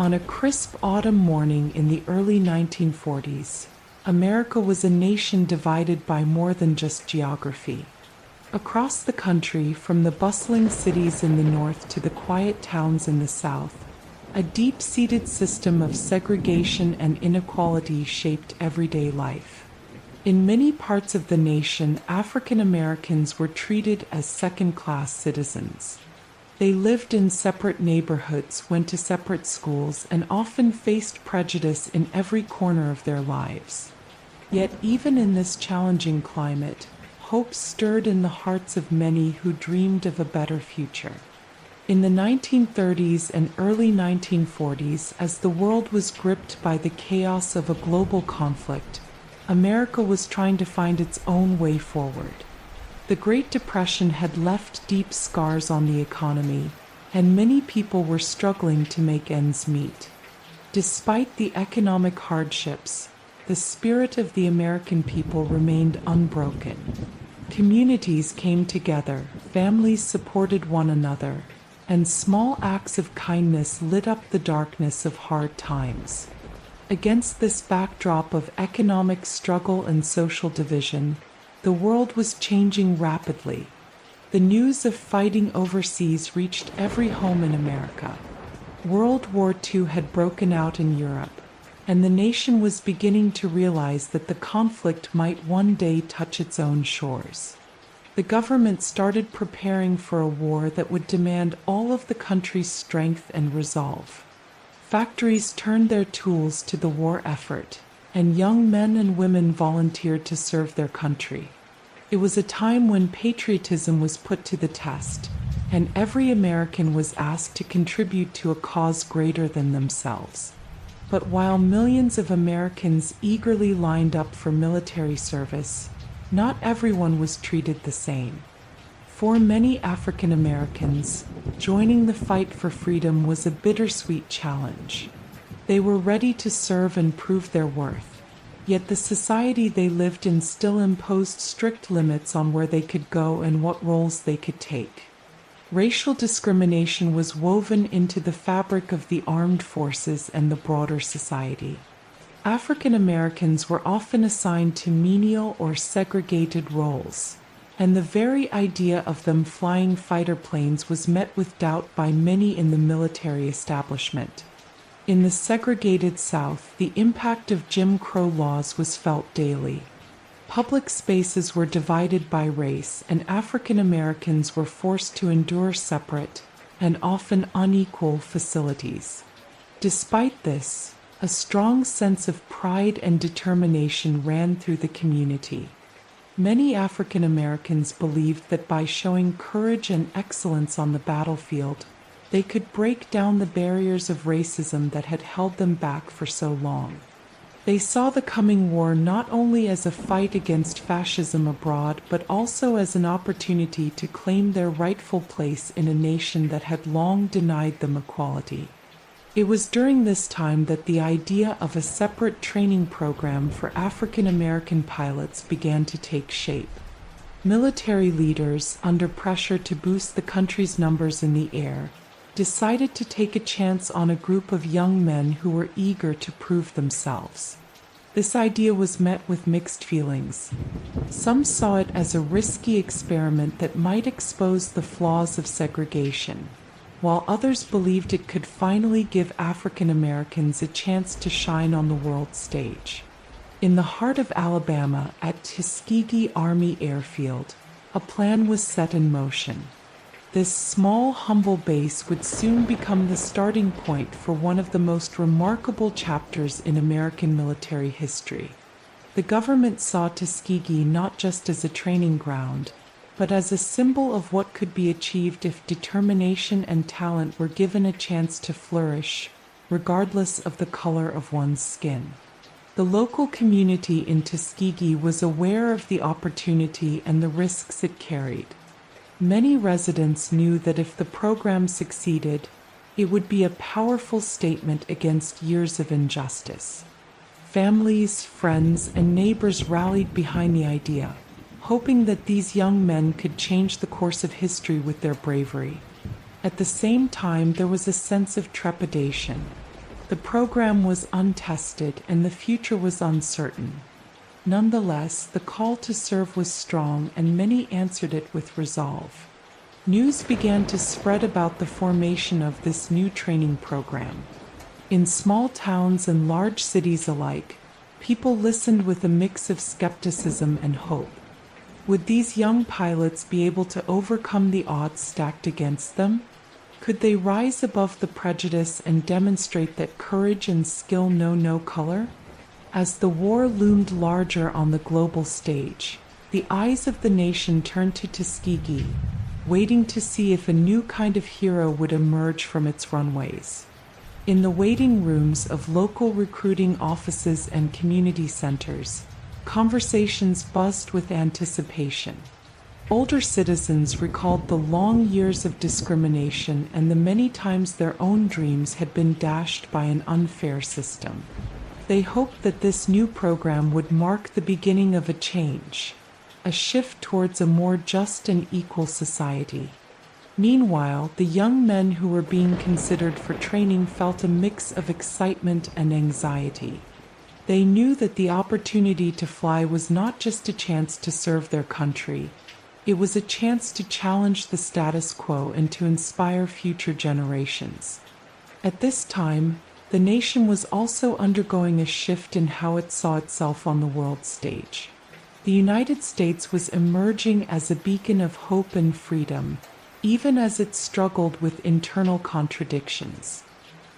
On a crisp autumn morning in the early 1940s, America was a nation divided by more than just geography. Across the country, from the bustling cities in the north to the quiet towns in the south, a deep-seated system of segregation and inequality shaped everyday life. In many parts of the nation, African Americans were treated as second-class citizens. They lived in separate neighborhoods, went to separate schools, and often faced prejudice in every corner of their lives. Yet even in this challenging climate, hope stirred in the hearts of many who dreamed of a better future. In the 1930s and early 1940s, as the world was gripped by the chaos of a global conflict, America was trying to find its own way forward. The Great Depression had left deep scars on the economy, and many people were struggling to make ends meet. Despite the economic hardships, the spirit of the American people remained unbroken. Communities came together, families supported one another, and small acts of kindness lit up the darkness of hard times. Against this backdrop of economic struggle and social division, the world was changing rapidly. The news of fighting overseas reached every home in America. World War II had broken out in Europe, and the nation was beginning to realize that the conflict might one day touch its own shores. The government started preparing for a war that would demand all of the country's strength and resolve. Factories turned their tools to the war effort, and young men and women volunteered to serve their country. It was a time when patriotism was put to the test, and every American was asked to contribute to a cause greater than themselves. But while millions of Americans eagerly lined up for military service, not everyone was treated the same. For many African Americans, joining the fight for freedom was a bittersweet challenge. They were ready to serve and prove their worth, yet the society they lived in still imposed strict limits on where they could go and what roles they could take. Racial discrimination was woven into the fabric of the armed forces and the broader society. African Americans were often assigned to menial or segregated roles, and the very idea of them flying fighter planes was met with doubt by many in the military establishment. In the segregated South, the impact of Jim Crow laws was felt daily. Public spaces were divided by race, and African Americans were forced to endure separate and often unequal facilities. Despite this, a strong sense of pride and determination ran through the community. Many African Americans believed that by showing courage and excellence on the battlefield, they could break down the barriers of racism that had held them back for so long. They saw the coming war not only as a fight against fascism abroad, but also as an opportunity to claim their rightful place in a nation that had long denied them equality. It was during this time that the idea of a separate training program for African American pilots began to take shape. Military leaders, under pressure to boost the country's numbers in the air, decided to take a chance on a group of young men who were eager to prove themselves. This idea was met with mixed feelings. Some saw it as a risky experiment that might expose the flaws of segregation, while others believed it could finally give African Americans a chance to shine on the world stage. In the heart of Alabama, at Tuskegee Army Airfield, a plan was set in motion. This small, humble base would soon become the starting point for one of the most remarkable chapters in American military history. The government saw Tuskegee not just as a training ground, but as a symbol of what could be achieved if determination and talent were given a chance to flourish, regardless of the color of one's skin. The local community in Tuskegee was aware of the opportunity and the risks it carried. Many residents knew that if the program succeeded, it would be a powerful statement against years of injustice. Families, friends, and neighbors rallied behind the idea, hoping that these young men could change the course of history with their bravery. At the same time, there was a sense of trepidation. The program was untested and the future was uncertain. Nonetheless, the call to serve was strong and many answered it with resolve. News began to spread about the formation of this new training program. In small towns and large cities alike, people listened with a mix of skepticism and hope. Would these young pilots be able to overcome the odds stacked against them? Could they rise above the prejudice and demonstrate that courage and skill know no color? As the war loomed larger on the global stage, the eyes of the nation turned to Tuskegee, waiting to see if a new kind of hero would emerge from its runways. In the waiting rooms of local recruiting offices and community centers, conversations buzzed with anticipation. Older citizens recalled the long years of discrimination and the many times their own dreams had been dashed by an unfair system. They hoped that this new program would mark the beginning of a change, a shift towards a more just and equal society. Meanwhile, the young men who were being considered for training felt a mix of excitement and anxiety. They knew that the opportunity to fly was not just a chance to serve their country. It was a chance to challenge the status quo and to inspire future generations. At this time, the nation was also undergoing a shift in how it saw itself on the world stage. The United States was emerging as a beacon of hope and freedom, even as it struggled with internal contradictions.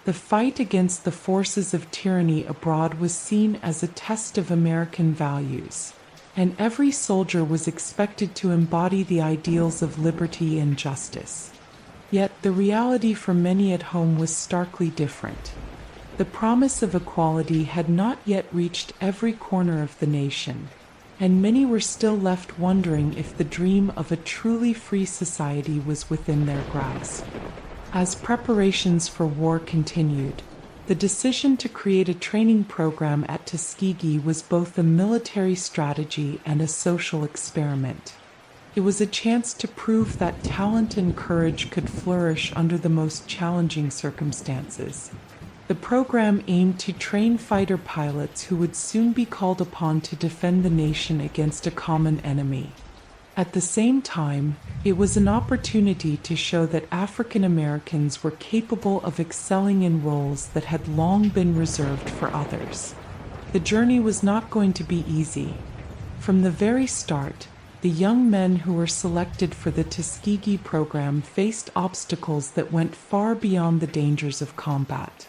The fight against the forces of tyranny abroad was seen as a test of American values, and every soldier was expected to embody the ideals of liberty and justice. Yet the reality for many at home was starkly different. The promise of equality had not yet reached every corner of the nation, and many were still left wondering if the dream of a truly free society was within their grasp. As preparations for war continued, the decision to create a training program at Tuskegee was both a military strategy and a social experiment. It was a chance to prove that talent and courage could flourish under the most challenging circumstances. The program aimed to train fighter pilots who would soon be called upon to defend the nation against a common enemy. At the same time, it was an opportunity to show that African Americans were capable of excelling in roles that had long been reserved for others. The journey was not going to be easy. From the very start, the young men who were selected for the Tuskegee program faced obstacles that went far beyond the dangers of combat.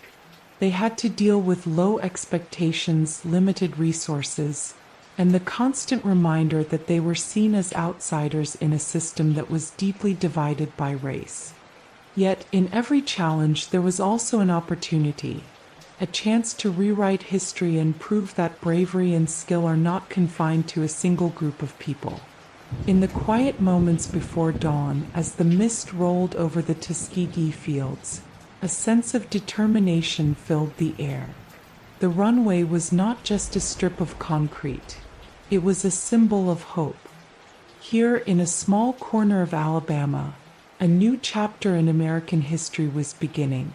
They had to deal with low expectations, limited resources, and the constant reminder that they were seen as outsiders in a system that was deeply divided by race. Yet, in every challenge, there was also an opportunity, a chance to rewrite history and prove that bravery and skill are not confined to a single group of people. In the quiet moments before dawn, as the mist rolled over the Tuskegee fields, a sense of determination filled the air. The runway was not just a strip of concrete. It was a symbol of hope. Here, in a small corner of Alabama, a new chapter in American history was beginning.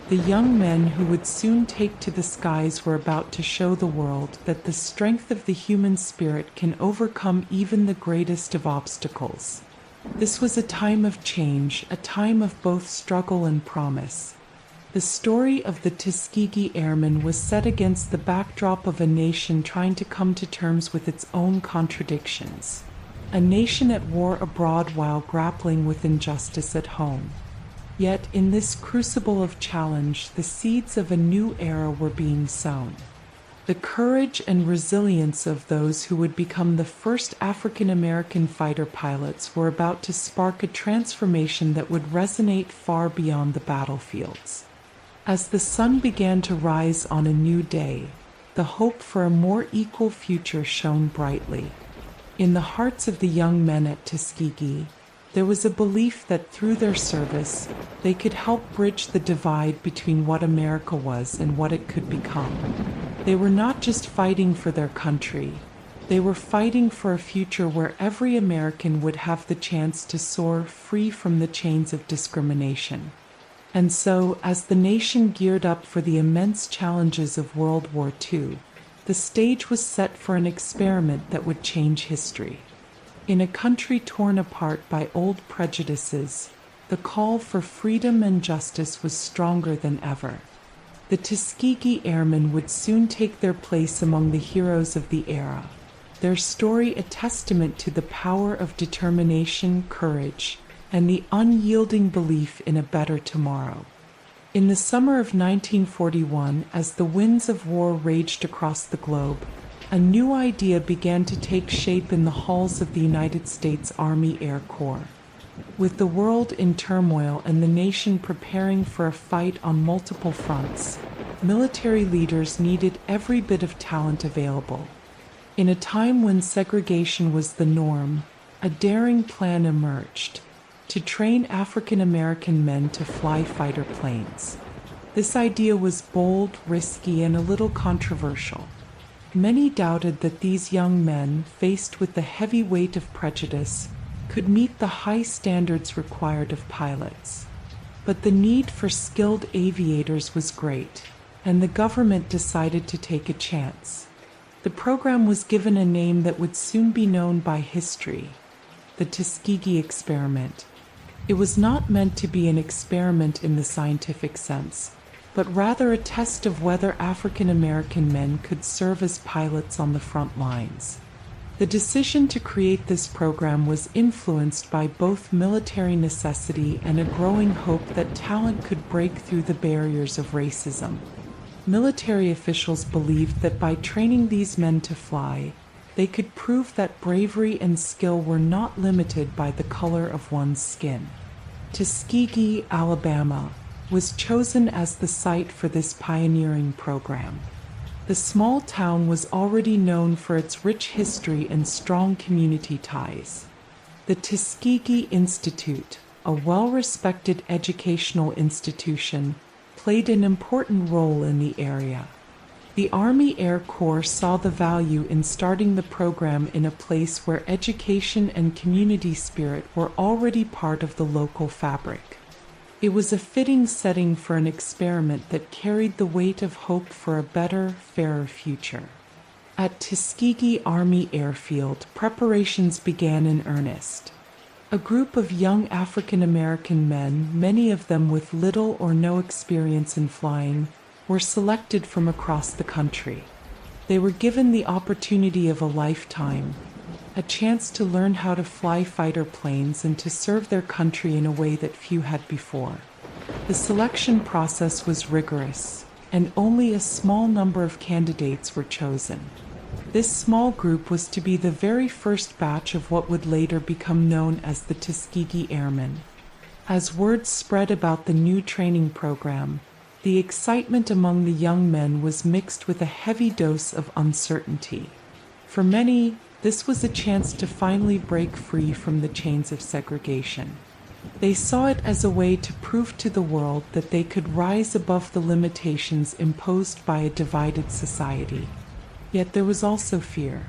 The young men who would soon take to the skies were about to show the world that the strength of the human spirit can overcome even the greatest of obstacles. This was a time of change, a time of both struggle and promise. The story of the Tuskegee Airmen was set against the backdrop of a nation trying to come to terms with its own contradictions, a nation at war abroad while grappling with injustice at home. Yet, in this crucible of challenge, the seeds of a new era were being sown. The courage and resilience of those who would become the first African American fighter pilots were about to spark a transformation that would resonate far beyond the battlefields. As the sun began to rise on a new day, the hope for a more equal future shone brightly. In the hearts of the young men at Tuskegee, there was a belief that through their service, they could help bridge the divide between what America was and what it could become. They were not just fighting for their country, they were fighting for a future where every American would have the chance to soar free from the chains of discrimination. And so, as the nation geared up for the immense challenges of World War II, the stage was set for an experiment that would change history. In a country torn apart by old prejudices, the call for freedom and justice was stronger than ever. The Tuskegee Airmen would soon take their place among the heroes of the era, their story a testament to the power of determination, courage, and the unyielding belief in a better tomorrow. In the summer of 1941, as the winds of war raged across the globe, a new idea began to take shape in the halls of the United States Army Air Corps. With the world in turmoil and the nation preparing for a fight on multiple fronts, military leaders needed every bit of talent available. In a time when segregation was the norm, a daring plan emerged to train African American men to fly fighter planes. This idea was bold, risky, and a little controversial. Many doubted that these young men, faced with the heavy weight of prejudice, could meet the high standards required of pilots. But the need for skilled aviators was great, and the government decided to take a chance. The program was given a name that would soon be known by history: the Tuskegee Experiment. It was not meant to be an experiment in the scientific sense, but rather a test of whether African American men could serve as pilots on the front lines. The decision to create this program was influenced by both military necessity and a growing hope that talent could break through the barriers of racism. Military officials believed that by training these men to fly, they could prove that bravery and skill were not limited by the color of one's skin. Tuskegee, Alabama, was chosen as the site for this pioneering program. The small town was already known for its rich history and strong community ties. The Tuskegee Institute, a well-respected educational institution, played an important role in the area. The Army Air Corps saw the value in starting the program in a place where education and community spirit were already part of the local fabric. It was a fitting setting for an experiment that carried the weight of hope for a better, fairer future. At Tuskegee Army Airfield, preparations began in earnest. A group of young African American men, many of them with little or no experience in flying, were selected from across the country. They were given the opportunity of a lifetime, a chance to learn how to fly fighter planes and to serve their country in a way that few had before. The selection process was rigorous, and only a small number of candidates were chosen. This small group was to be the very first batch of what would later become known as the Tuskegee Airmen. As word spread about the new training program, the excitement among the young men was mixed with a heavy dose of uncertainty. For many, this was a chance to finally break free from the chains of segregation. They saw it as a way to prove to the world that they could rise above the limitations imposed by a divided society. Yet there was also fear.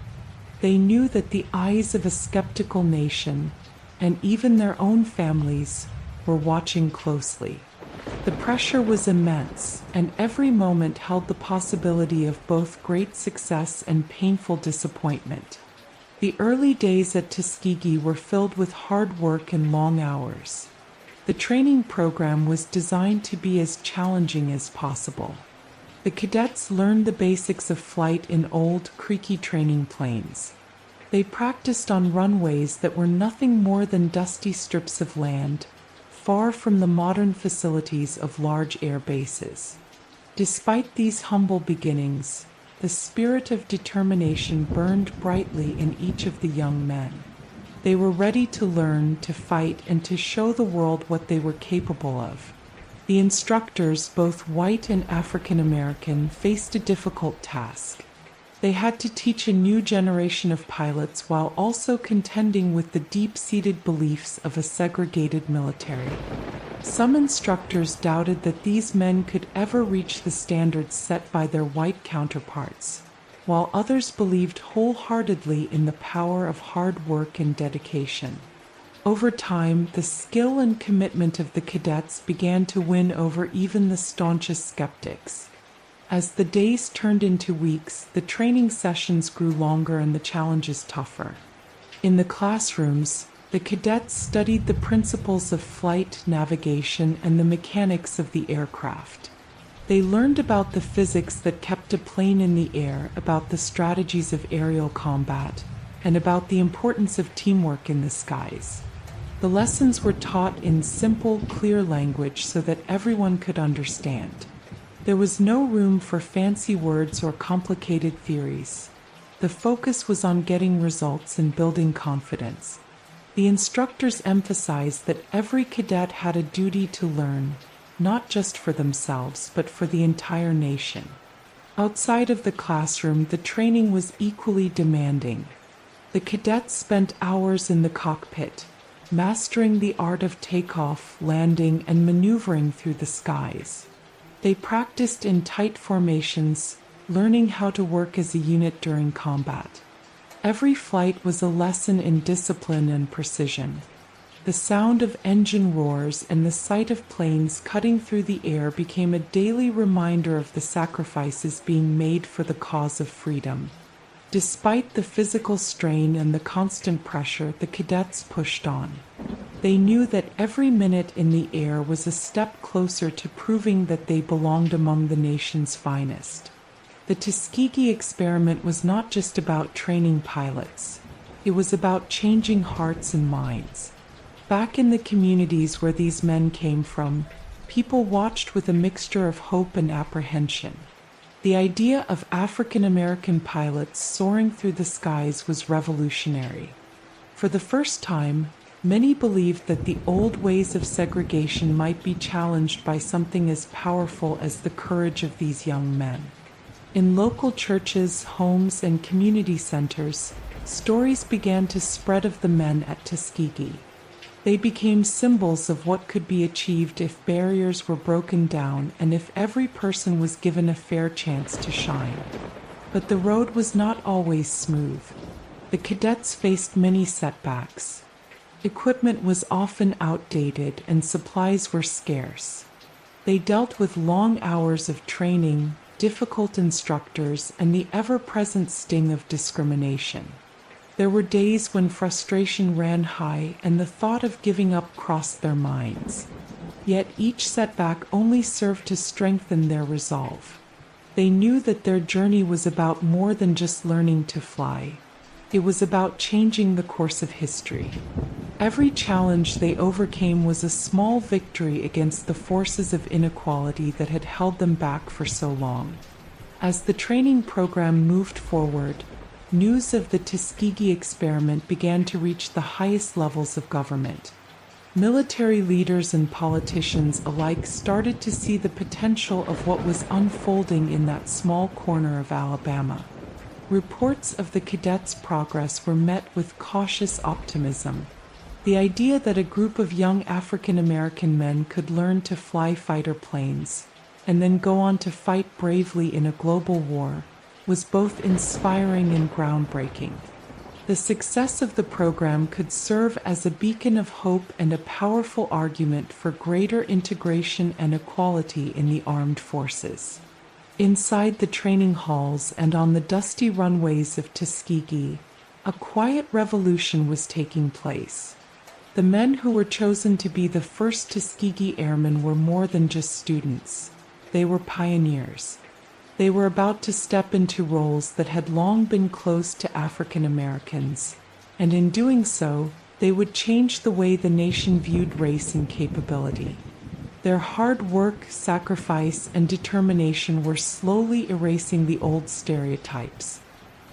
They knew that the eyes of a skeptical nation, and even their own families, were watching closely. The pressure was immense, and every moment held the possibility of both great success and painful disappointment. The early days at Tuskegee were filled with hard work and long hours. The training program was designed to be as challenging as possible. The cadets learned the basics of flight in old, creaky training planes. They practiced on runways that were nothing more than dusty strips of land, far from the modern facilities of large air bases. Despite these humble beginnings, the spirit of determination burned brightly in each of the young men. They were ready to learn, to fight, and to show the world what they were capable of. The instructors, both white and African American, faced a difficult task. They had to teach a new generation of pilots while also contending with the deep-seated beliefs of a segregated military. Some instructors doubted that these men could ever reach the standards set by their white counterparts, while others believed wholeheartedly in the power of hard work and dedication. Over time, the skill and commitment of the cadets began to win over even the staunchest skeptics. As the days turned into weeks, the training sessions grew longer and the challenges tougher. In the classrooms, the cadets studied the principles of flight, navigation, and the mechanics of the aircraft. They learned about the physics that kept a plane in the air, about the strategies of aerial combat, and about the importance of teamwork in the skies. The lessons were taught in simple, clear language so that everyone could understand. There was no room for fancy words or complicated theories. The focus was on getting results and building confidence. The instructors emphasized that every cadet had a duty to learn, not just for themselves, but for the entire nation. Outside of the classroom, the training was equally demanding. The cadets spent hours in the cockpit, mastering the art of takeoff, landing, and maneuvering through the skies. They practiced in tight formations, learning how to work as a unit during combat. Every flight was a lesson in discipline and precision. The sound of engine roars and the sight of planes cutting through the air became a daily reminder of the sacrifices being made for the cause of freedom. Despite the physical strain and the constant pressure, the cadets pushed on. They knew that every minute in the air was a step closer to proving that they belonged among the nation's finest. The Tuskegee experiment was not just about training pilots. It was about changing hearts and minds. Back in the communities where these men came from, people watched with a mixture of hope and apprehension. The idea of African American pilots soaring through the skies was revolutionary. For the first time, many believed that the old ways of segregation might be challenged by something as powerful as the courage of these young men. In local churches, homes, and community centers, stories began to spread of the men at Tuskegee. They became symbols of what could be achieved if barriers were broken down and if every person was given a fair chance to shine. But the road was not always smooth. The cadets faced many setbacks. Equipment was often outdated and supplies were scarce. They dealt with long hours of training, difficult instructors, and the ever-present sting of discrimination. There were days when frustration ran high and the thought of giving up crossed their minds. Yet each setback only served to strengthen their resolve. They knew that their journey was about more than just learning to fly. It was about changing the course of history. Every challenge they overcame was a small victory against the forces of inequality that had held them back for so long. As the training program moved forward, news of the Tuskegee experiment began to reach the highest levels of government. Military leaders and politicians alike started to see the potential of what was unfolding in that small corner of Alabama. Reports of the cadets' progress were met with cautious optimism. The idea that a group of young African American men could learn to fly fighter planes and then go on to fight bravely in a global war was both inspiring and groundbreaking. The success of the program could serve as a beacon of hope and a powerful argument for greater integration and equality in the armed forces. Inside the training halls and on the dusty runways of Tuskegee, a quiet revolution was taking place. The men who were chosen to be the first Tuskegee Airmen were more than just students. They were pioneers. They were about to step into roles that had long been closed to African Americans, and in doing so, they would change the way the nation viewed race and capability. Their hard work, sacrifice, and determination were slowly erasing the old stereotypes.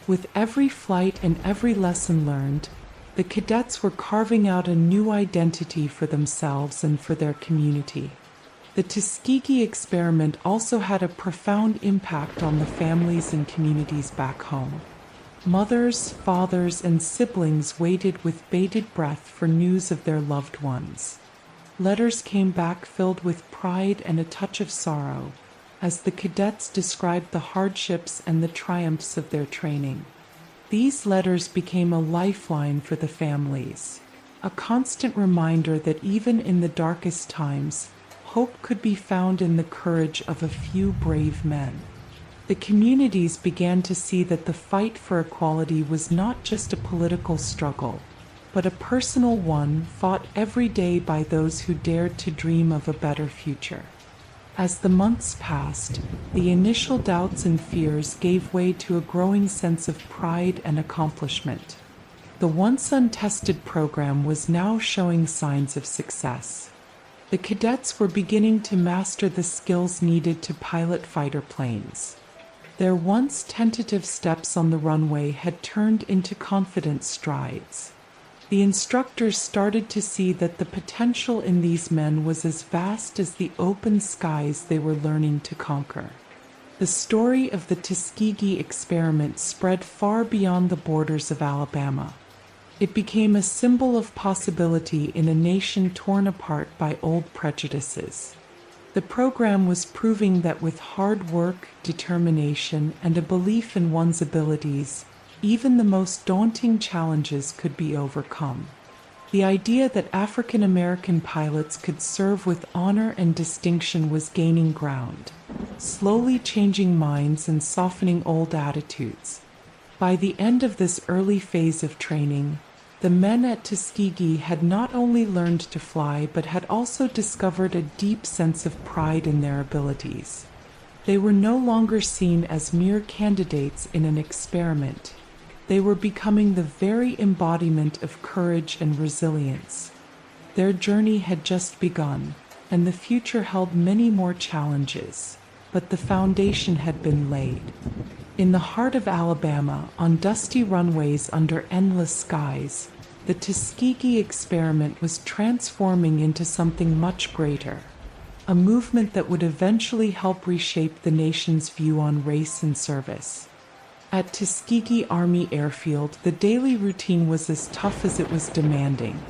With every flight and every lesson learned, the cadets were carving out a new identity for themselves and for their community. The Tuskegee experiment also had a profound impact on the families and communities back home. Mothers, fathers, and siblings waited with bated breath for news of their loved ones. Letters came back filled with pride and a touch of sorrow, as the cadets described the hardships and the triumphs of their training. These letters became a lifeline for the families. a constant reminder that even in the darkest times, hope could be found in the courage of a few brave men. The communities began to see that the fight for equality was not just a political struggle, but a personal one fought every day by those who dared to dream of a better future. As the months passed, the initial doubts and fears gave way to a growing sense of pride and accomplishment. The once untested program was now showing signs of success. The cadets were beginning to master the skills needed to pilot fighter planes. Their once tentative steps on the runway had turned into confident strides. The instructors started to see that the potential in these men was as vast as the open skies they were learning to conquer. The story of the Tuskegee experiment spread far beyond the borders of Alabama. It became a symbol of possibility in a nation torn apart by old prejudices. The program was proving that with hard work, determination, and a belief in one's abilities, even the most daunting challenges could be overcome. The idea that African American pilots could serve with honor and distinction was gaining ground, slowly changing minds and softening old attitudes. By the end of this early phase of training, the men at Tuskegee had not only learned to fly but had also discovered a deep sense of pride in their abilities. They were no longer seen as mere candidates in an experiment. They were becoming the very embodiment of courage and resilience. Their journey had just begun, and the future held many more challenges, but the foundation had been laid. In the heart of Alabama, on dusty runways under endless skies, the Tuskegee experiment was transforming into something much greater, a movement that would eventually help reshape the nation's view on race and service. At Tuskegee Army Airfield, the daily routine was as tough as it was demanding.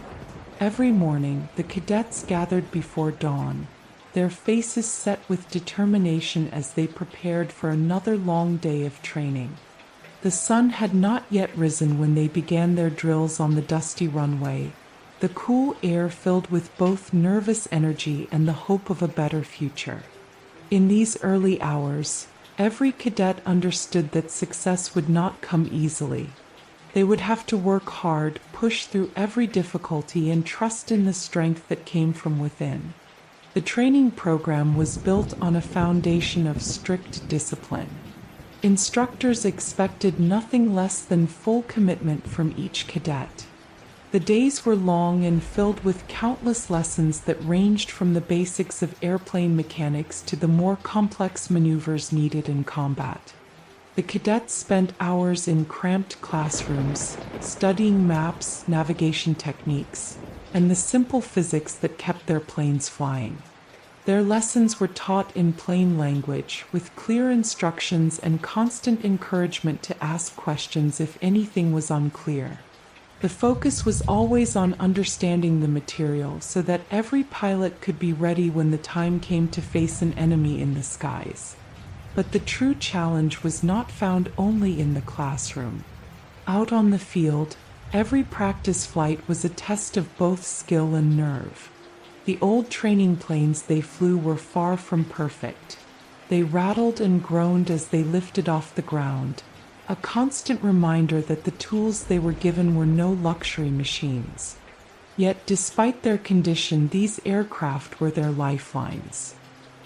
Every morning, the cadets gathered before dawn, their faces set with determination as they prepared for another long day of training. The sun had not yet risen when they began their drills on the dusty runway, the cool air filled with both nervous energy and the hope of a better future. In these early hours, every cadet understood that success would not come easily. They would have to work hard, push through every difficulty, and trust in the strength that came from within. The training program was built on a foundation of strict discipline. Instructors expected nothing less than full commitment from each cadet. The days were long and filled with countless lessons that ranged from the basics of airplane mechanics to the more complex maneuvers needed in combat. The cadets spent hours in cramped classrooms, studying maps, navigation techniques, and the simple physics that kept their planes flying. Their lessons were taught in plain language, with clear instructions and constant encouragement to ask questions if anything was unclear. The focus was always on understanding the material so that every pilot could be ready when the time came to face an enemy in the skies. But the true challenge was not found only in the classroom. Out on the field, every practice flight was a test of both skill and nerve. The old training planes they flew were far from perfect. They rattled and groaned as they lifted off the ground, a constant reminder that the tools they were given were no luxury machines. Yet, despite their condition, these aircraft were their lifelines.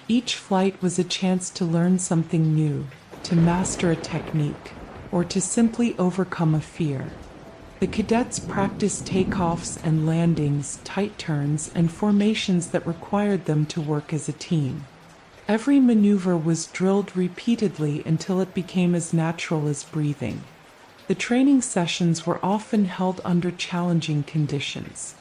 Each flight was a chance to learn something new, to master a technique, or to simply overcome a fear. The cadets practiced takeoffs and landings, tight turns, and formations that required them to work as a team. Every maneuver was drilled repeatedly until it became as natural as breathing. The training sessions were often held under challenging conditions.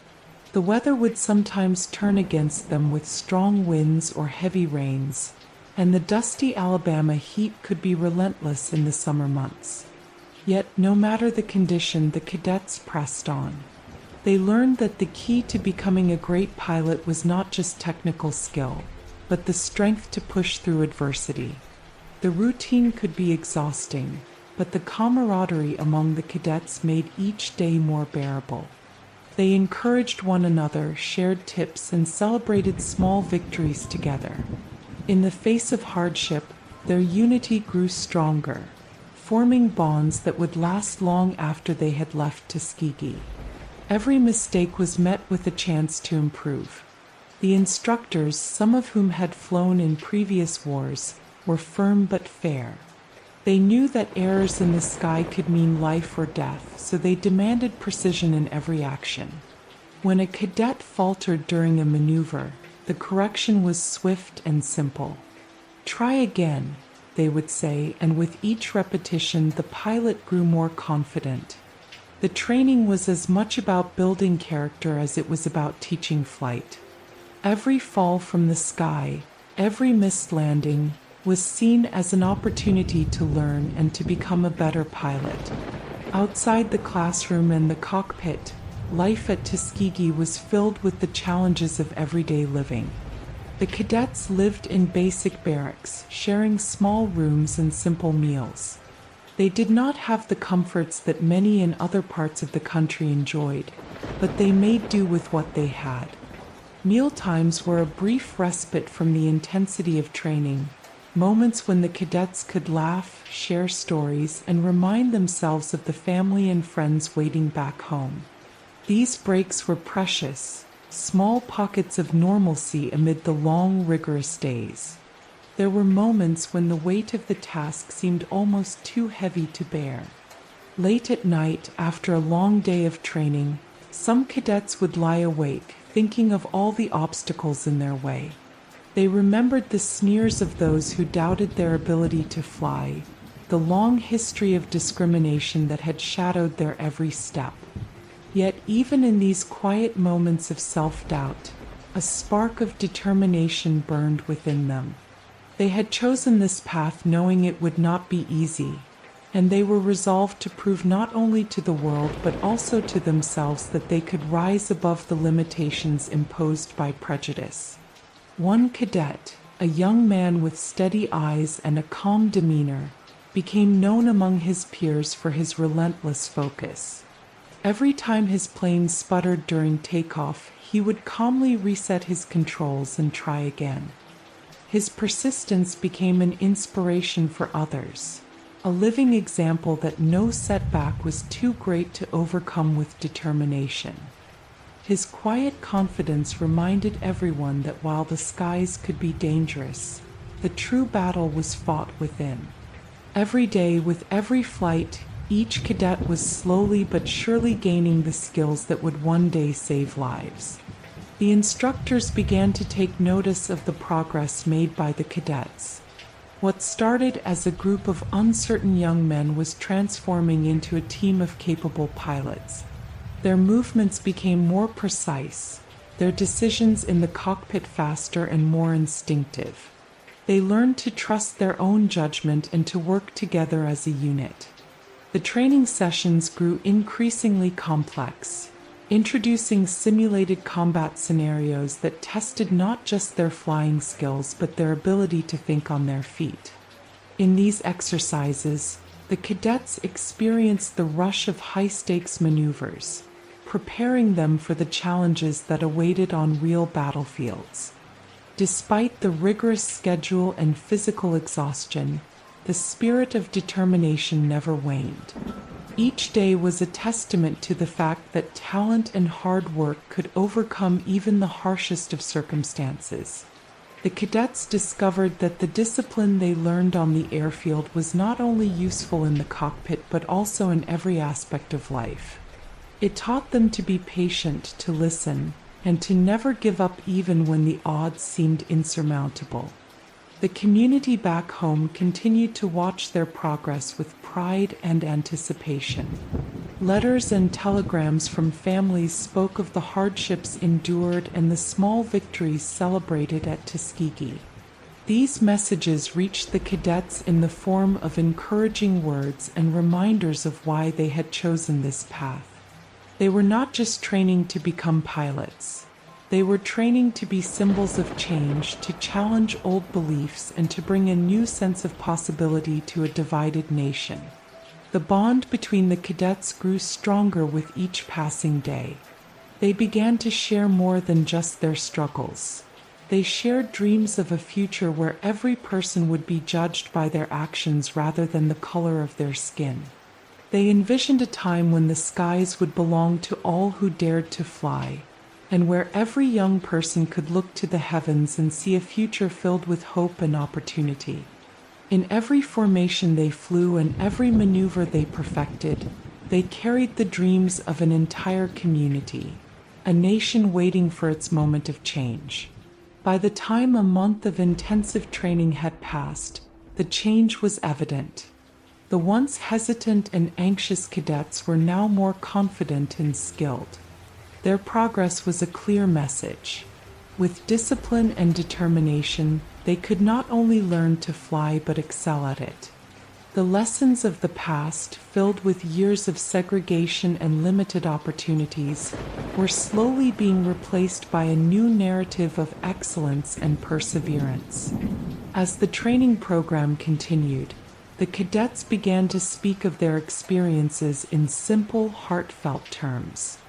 The weather would sometimes turn against them with strong winds or heavy rains, and the dusty Alabama heat could be relentless in the summer months. Yet, no matter the condition, the cadets pressed on. They learned that the key to becoming a great pilot was not just technical skill, but the strength to push through adversity. The routine could be exhausting, but the camaraderie among the cadets made each day more bearable. They encouraged one another, shared tips, and celebrated small victories together. In the face of hardship, their unity grew stronger, forming bonds that would last long after they had left Tuskegee. Every mistake was met with a chance to improve. The instructors, some of whom had flown in previous wars, were firm but fair. They knew that errors in the sky could mean life or death, so they demanded precision in every action. When a cadet faltered during a maneuver, the correction was swift and simple. "Try again," they would say, and with each repetition the pilot grew more confident. The training was as much about building character as it was about teaching flight. Every fall from the sky, every missed landing, was seen as an opportunity to learn and to become a better pilot. Outside the classroom and the cockpit, life at Tuskegee was filled with the challenges of everyday living. The cadets lived in basic barracks, sharing small rooms and simple meals. They did not have the comforts that many in other parts of the country enjoyed, but they made do with what they had. Mealtimes were a brief respite from the intensity of training, moments when the cadets could laugh, share stories, and remind themselves of the family and friends waiting back home. These breaks were precious, small pockets of normalcy amid the long, rigorous days. There were moments when the weight of the task seemed almost too heavy to bear. Late at night, after a long day of training, some cadets would lie awake, thinking of all the obstacles in their way. They remembered the sneers of those who doubted their ability to fly, the long history of discrimination that had shadowed their every step. Yet even in these quiet moments of self-doubt, a spark of determination burned within them. They had chosen this path knowing it would not be easy, and they were resolved to prove not only to the world but also to themselves that they could rise above the limitations imposed by prejudice. One cadet, a young man with steady eyes and a calm demeanor, became known among his peers for his relentless focus. Every time his plane sputtered during takeoff, he would calmly reset his controls and try again. His persistence became an inspiration for others, a living example that no setback was too great to overcome with determination. His quiet confidence reminded everyone that while the skies could be dangerous, the true battle was fought within. Every day, with every flight, each cadet was slowly but surely gaining the skills that would one day save lives. The instructors began to take notice of the progress made by the cadets. What started as a group of uncertain young men was transforming into a team of capable pilots. Their movements became more precise, their decisions in the cockpit faster and more instinctive. They learned to trust their own judgment and to work together as a unit. The training sessions grew increasingly complex, introducing simulated combat scenarios that tested not just their flying skills but their ability to think on their feet. In these exercises, the cadets experienced the rush of high-stakes maneuvers, preparing them for the challenges that awaited on real battlefields. Despite the rigorous schedule and physical exhaustion, the spirit of determination never waned. Each day was a testament to the fact that talent and hard work could overcome even the harshest of circumstances. The cadets discovered that the discipline they learned on the airfield was not only useful in the cockpit but also in every aspect of life. It taught them to be patient, to listen, and to never give up even when the odds seemed insurmountable. The community back home continued to watch their progress with pride and anticipation. Letters and telegrams from families spoke of the hardships endured and the small victories celebrated at Tuskegee. These messages reached the cadets in the form of encouraging words and reminders of why they had chosen this path. They were not just training to become pilots. They were training to be symbols of change, to challenge old beliefs, and to bring a new sense of possibility to a divided nation. The bond between the cadets grew stronger with each passing day. They began to share more than just their struggles. They shared dreams of a future where every person would be judged by their actions rather than the color of their skin. They envisioned a time when the skies would belong to all who dared to fly, and where every young person could look to the heavens and see a future filled with hope and opportunity. In every formation they flew and every maneuver they perfected, they carried the dreams of an entire community, a nation waiting for its moment of change. By the time a month of intensive training had passed, the change was evident. The once hesitant and anxious cadets were now more confident and skilled. Their progress was a clear message. With discipline and determination, they could not only learn to fly but excel at it. The lessons of the past, filled with years of segregation and limited opportunities, were slowly being replaced by a new narrative of excellence and perseverance. As the training program continued, the cadets began to speak of their experiences in simple, heartfelt terms.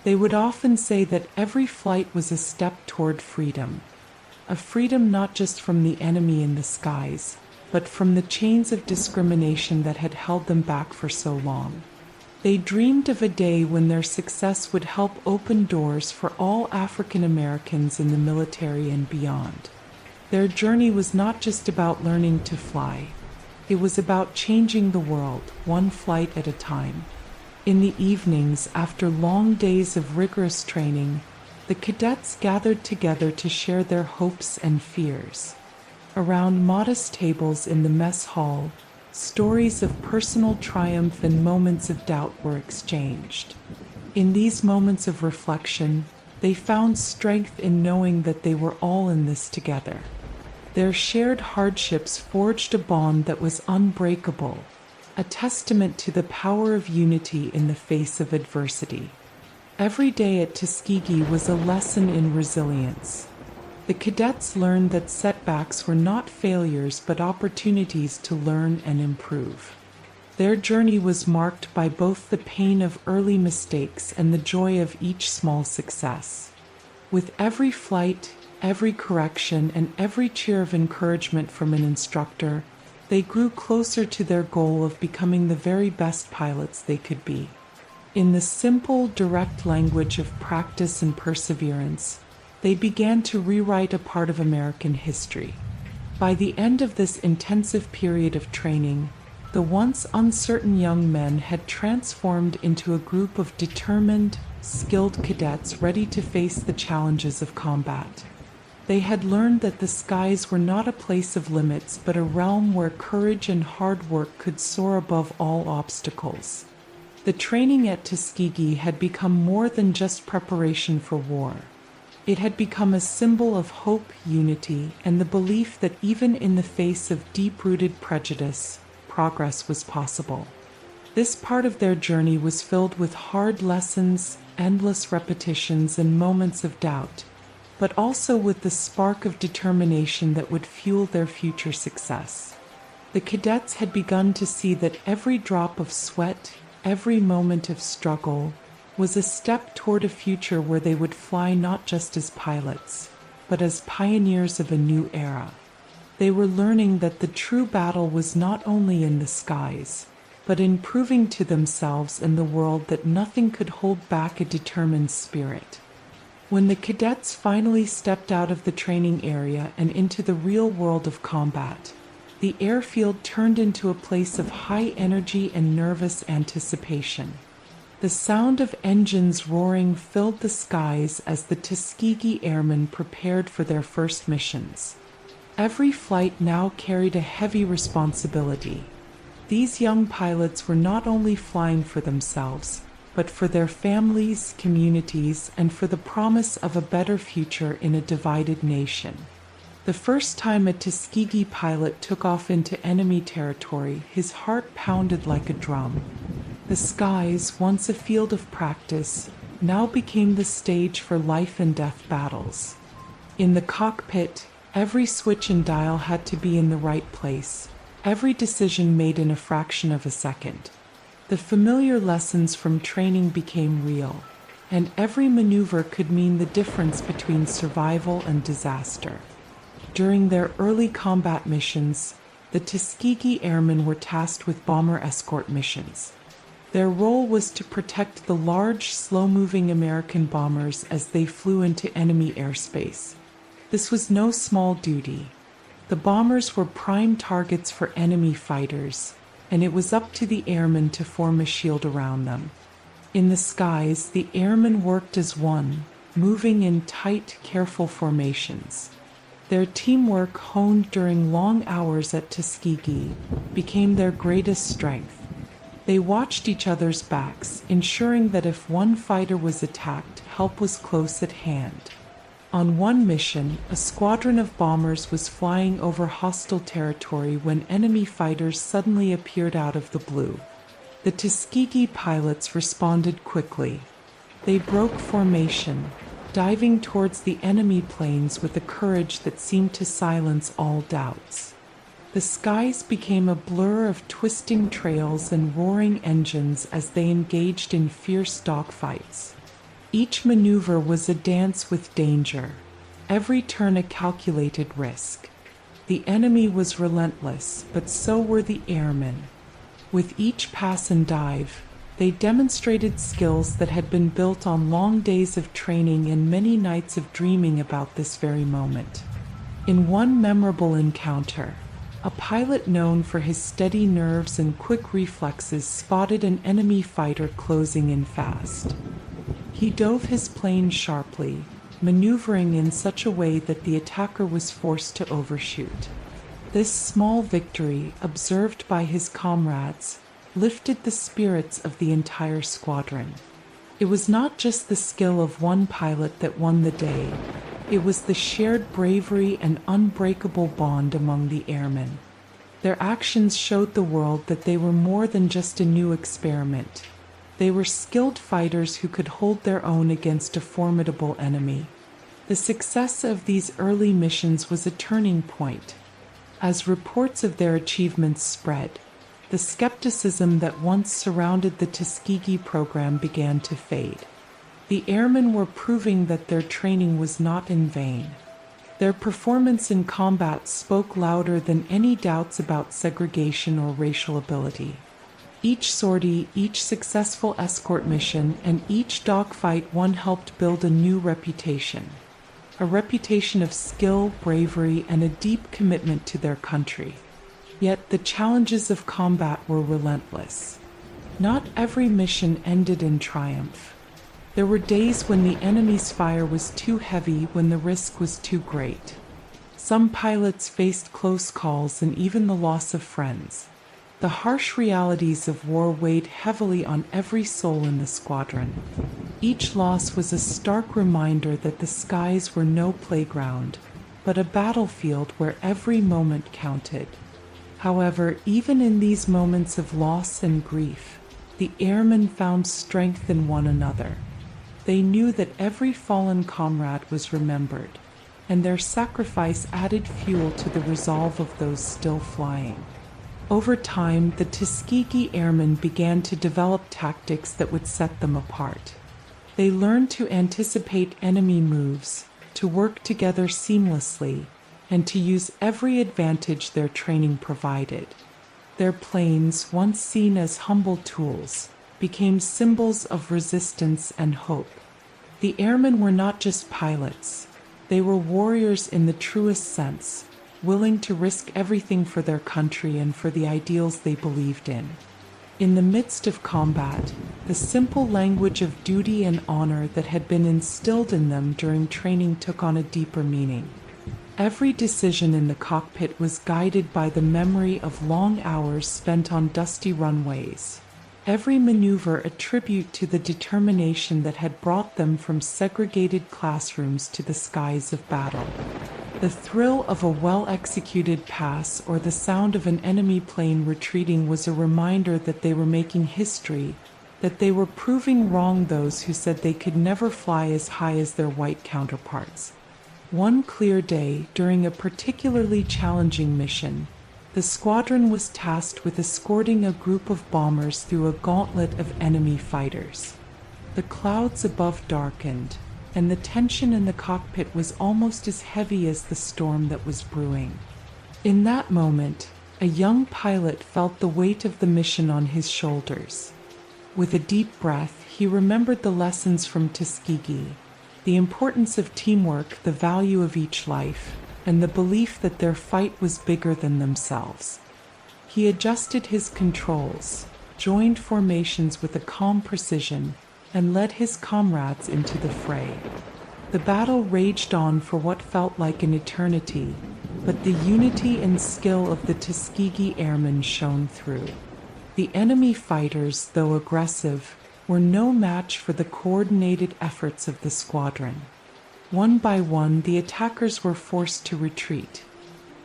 They would often say that every flight was a step toward freedom, a freedom not just from the enemy in the skies, but from the chains of discrimination that had held them back for so long. They dreamed of a day when their success would help open doors for all African Americans in the military and beyond. Their journey was not just about learning to fly. It was about changing the world, one flight at a time. In the evenings, after long days of rigorous training, the cadets gathered together to share their hopes and fears. Around modest tables in the mess hall, stories of personal triumph and moments of doubt were exchanged. In these moments of reflection, they found strength in knowing that they were all in this together. Their shared hardships forged a bond that was unbreakable, a testament to the power of unity in the face of adversity. Every day at Tuskegee was a lesson in resilience. The cadets learned that setbacks were not failures but opportunities to learn and improve. Their journey was marked by both the pain of early mistakes and the joy of each small success. With every flight, every correction, and every cheer of encouragement from an instructor, they grew closer to their goal of becoming the very best pilots they could be. In the simple, direct language of practice and perseverance, they began to rewrite a part of American history. By the end of this intensive period of training, the once uncertain young men had transformed into a group of determined, skilled cadets ready to face the challenges of combat. They had learned that the skies were not a place of limits but a realm where courage and hard work could soar above all obstacles. The training at Tuskegee had become more than just preparation for war. It had become a symbol of hope, unity, and the belief that even in the face of deep-rooted prejudice, progress was possible. This part of their journey was filled with hard lessons, endless repetitions, and moments of doubt, but also with the spark of determination that would fuel their future success. The cadets had begun to see that every drop of sweat, every moment of struggle, was a step toward a future where they would fly not just as pilots, but as pioneers of a new era. They were learning that the true battle was not only in the skies, but in proving to themselves and the world that nothing could hold back a determined spirit. When the cadets finally stepped out of the training area and into the real world of combat, the airfield turned into a place of high energy and nervous anticipation. The sound of engines roaring filled the skies as the Tuskegee Airmen prepared for their first missions. Every flight now carried a heavy responsibility. These young pilots were not only flying for themselves, but for their families, communities, and for the promise of a better future in a divided nation. The first time a Tuskegee pilot took off into enemy territory, his heart pounded like a drum. The skies, once a field of practice, now became the stage for life and death battles. In the cockpit, every switch and dial had to be in the right place, every decision made in a fraction of a second. The familiar lessons from training became real. and every maneuver could mean the difference between survival and disaster. During their early combat missions, the Tuskegee Airmen were tasked with bomber escort missions. Their role was to protect the large, slow-moving American bombers as they flew into enemy airspace. This was no small duty. The bombers were prime targets for enemy fighters, and it was up to the airmen to form a shield around them. In the skies, the airmen worked as one, moving in tight, careful formations. Their teamwork, honed during long hours at Tuskegee, became their greatest strength. They watched each other's backs, ensuring that if one fighter was attacked, help was close at hand. On one mission, a squadron of bombers was flying over hostile territory when enemy fighters suddenly appeared out of the blue. The Tuskegee pilots responded quickly. They broke formation, diving towards the enemy planes with a courage that seemed to silence all doubts. The skies became a blur of twisting trails and roaring engines as they engaged in fierce dogfights. Each maneuver was a dance with danger, every turn a calculated risk. The enemy was relentless, but so were the airmen. With each pass and dive, they demonstrated skills that had been built on long days of training and many nights of dreaming about this very moment. In one memorable encounter, a pilot known for his steady nerves and quick reflexes spotted an enemy fighter closing in fast. He dove his plane sharply, maneuvering in such a way that the attacker was forced to overshoot. This small victory, observed by his comrades, lifted the spirits of the entire squadron. It was not just the skill of one pilot that won the day. It was the shared bravery and unbreakable bond among the airmen. Their actions showed the world that they were more than just a new experiment. They were skilled fighters who could hold their own against a formidable enemy. The success of these early missions was a turning point. As reports of their achievements spread, the skepticism that once surrounded the Tuskegee program began to fade. The airmen were proving that their training was not in vain. Their performance in combat spoke louder than any doubts about segregation or racial ability. Each sortie, each successful escort mission, and each dogfight won helped build a new reputation. A reputation of skill, bravery, and a deep commitment to their country. Yet the challenges of combat were relentless. Not every mission ended in triumph. There were days when the enemy's fire was too heavy, when the risk was too great. Some pilots faced close calls and even the loss of friends. The harsh realities of war weighed heavily on every soul in the squadron. Each loss was a stark reminder that the skies were no playground, but a battlefield where every moment counted. However, even in these moments of loss and grief, the airmen found strength in one another. They knew that every fallen comrade was remembered, and their sacrifice added fuel to the resolve of those still flying. Over time, the Tuskegee Airmen began to develop tactics that would set them apart. They learned to anticipate enemy moves, to work together seamlessly, and to use every advantage their training provided. Their planes, once seen as humble tools, became symbols of resistance and hope. The airmen were not just pilots. They were warriors in the truest sense, willing to risk everything for their country and for the ideals they believed in. In the midst of combat, the simple language of duty and honor that had been instilled in them during training took on a deeper meaning. Every decision in the cockpit was guided by the memory of long hours spent on dusty runways. Every maneuver a tribute to the determination that had brought them from segregated classrooms to the skies of battle. The thrill of a well-executed pass or the sound of an enemy plane retreating was a reminder that they were making history, that they were proving wrong those who said they could never fly as high as their white counterparts. One clear day, during a particularly challenging mission, the squadron was tasked with escorting a group of bombers through a gauntlet of enemy fighters. The clouds above darkened, and the tension in the cockpit was almost as heavy as the storm that was brewing. In that moment, a young pilot felt the weight of the mission on his shoulders. With a deep breath, he remembered the lessons from Tuskegee, the importance of teamwork, the value of each life, and the belief that their fight was bigger than themselves. He adjusted his controls, joined formations with a calm precision, and led his comrades into the fray. The battle raged on for what felt like an eternity, but the unity and skill of the Tuskegee Airmen shone through. The enemy fighters, though aggressive, were no match for the coordinated efforts of the squadron. One by one, the attackers were forced to retreat.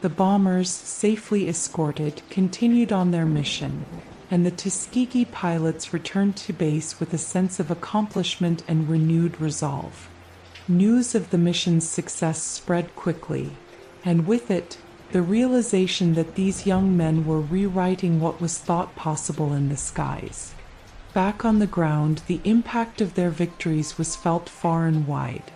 The bombers, safely escorted, continued on their mission, and the Tuskegee pilots returned to base with a sense of accomplishment and renewed resolve. News of the mission's success spread quickly, and with it, the realization that these young men were rewriting what was thought possible in the skies. Back on the ground, the impact of their victories was felt far and wide.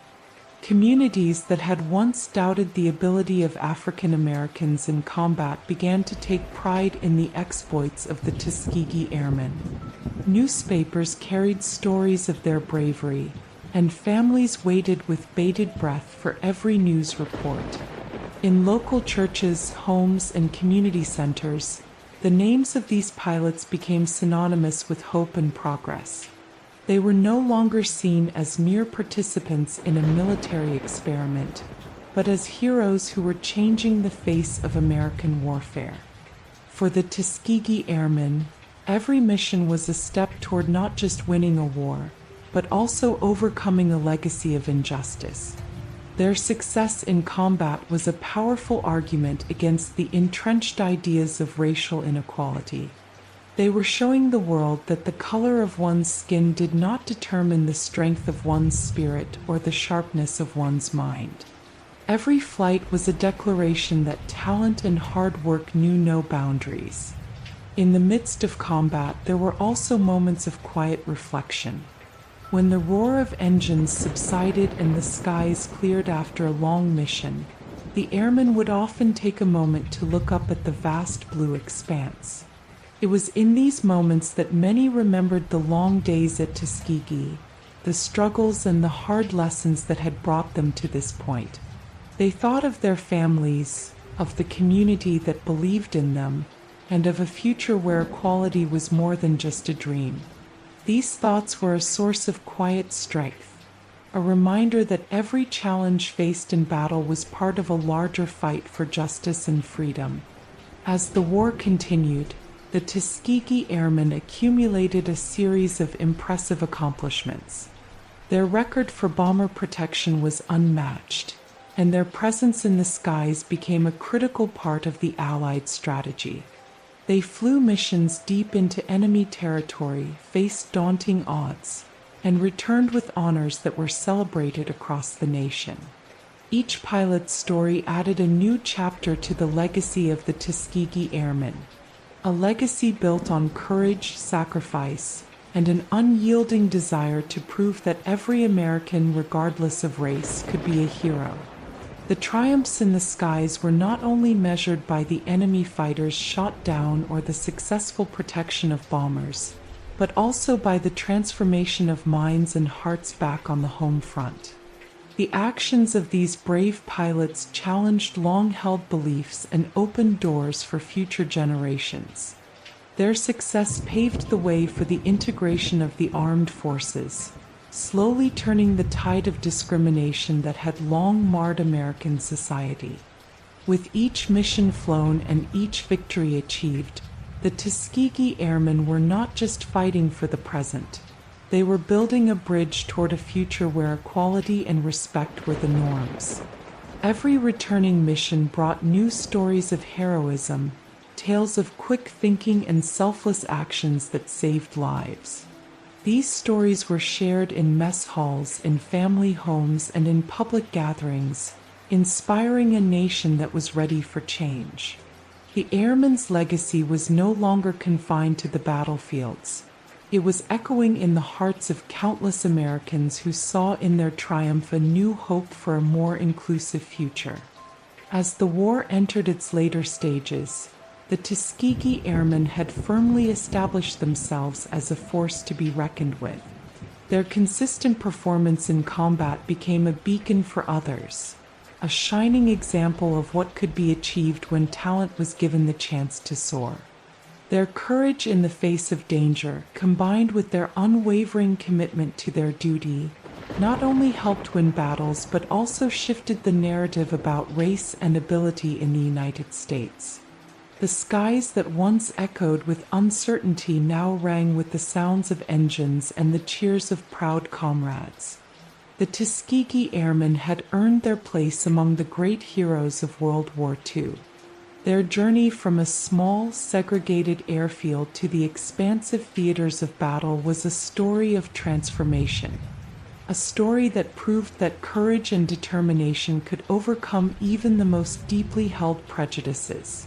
Communities that had once doubted the ability of African Americans in combat began to take pride in the exploits of the Tuskegee Airmen. Newspapers carried stories of their bravery, and families waited with bated breath for every news report. In local churches, homes, and community centers, the names of these pilots became synonymous with hope and progress. They were no longer seen as mere participants in a military experiment, but as heroes who were changing the face of American warfare. For the Tuskegee Airmen, every mission was a step toward not just winning a war, but also overcoming a legacy of injustice. Their success in combat was a powerful argument against the entrenched ideas of racial inequality. They were showing the world that the color of one's skin did not determine the strength of one's spirit or the sharpness of one's mind. Every flight was a declaration that talent and hard work knew no boundaries. In the midst of combat, there were also moments of quiet reflection. When the roar of engines subsided and the skies cleared after a long mission, the airmen would often take a moment to look up at the vast blue expanse. It was in these moments that many remembered the long days at Tuskegee, the struggles and the hard lessons that had brought them to this point. They thought of their families, of the community that believed in them, and of a future where equality was more than just a dream. These thoughts were a source of quiet strength, a reminder that every challenge faced in battle was part of a larger fight for justice and freedom. As the war continued, the Tuskegee Airmen accumulated a series of impressive accomplishments. Their record for bomber protection was unmatched, and their presence in the skies became a critical part of the Allied strategy. They flew missions deep into enemy territory, faced daunting odds, and returned with honors that were celebrated across the nation. Each pilot's story added a new chapter to the legacy of the Tuskegee Airmen, a legacy built on courage, sacrifice, and an unyielding desire to prove that every American, regardless of race, could be a hero. The triumphs in the skies were not only measured by the enemy fighters shot down or the successful protection of bombers, but also by the transformation of minds and hearts back on the home front. The actions of these brave pilots challenged long-held beliefs and opened doors for future generations. Their success paved the way for the integration of the armed forces, slowly turning the tide of discrimination that had long marred American society. With each mission flown and each victory achieved, the Tuskegee Airmen were not just fighting for the present. They were building a bridge toward a future where equality and respect were the norms. Every returning mission brought new stories of heroism, tales of quick thinking and selfless actions that saved lives. These stories were shared in mess halls, in family homes, and in public gatherings, inspiring a nation that was ready for change. The airmen's legacy was no longer confined to the battlefields. It was echoing in the hearts of countless Americans who saw in their triumph a new hope for a more inclusive future. As the war entered its later stages, the Tuskegee Airmen had firmly established themselves as a force to be reckoned with. Their consistent performance in combat became a beacon for others, a shining example of what could be achieved when talent was given the chance to soar. Their courage in the face of danger, combined with their unwavering commitment to their duty, not only helped win battles but also shifted the narrative about race and ability in the United States. The skies that once echoed with uncertainty now rang with the sounds of engines and the cheers of proud comrades. The Tuskegee Airmen had earned their place among the great heroes of World War II. Their journey from a small, segregated airfield to the expansive theaters of battle was a story of transformation, a story that proved that courage and determination could overcome even the most deeply held prejudices.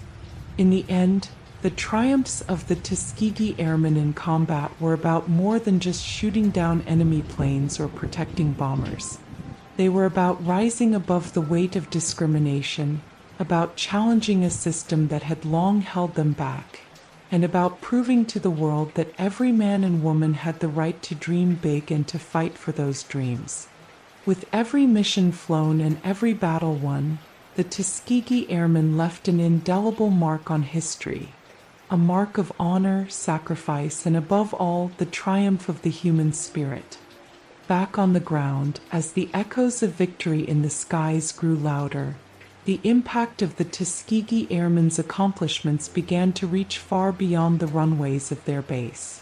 In the end, the triumphs of the Tuskegee Airmen in combat were about more than just shooting down enemy planes or protecting bombers. They were about rising above the weight of discrimination, about challenging a system that had long held them back, and about proving to the world that every man and woman had the right to dream big and to fight for those dreams. With every mission flown and every battle won, the Tuskegee Airmen left an indelible mark on history, a mark of honor, sacrifice, and above all, the triumph of the human spirit. Back on the ground, as the echoes of victory in the skies grew louder, the impact of the Tuskegee Airmen's accomplishments began to reach far beyond the runways of their base.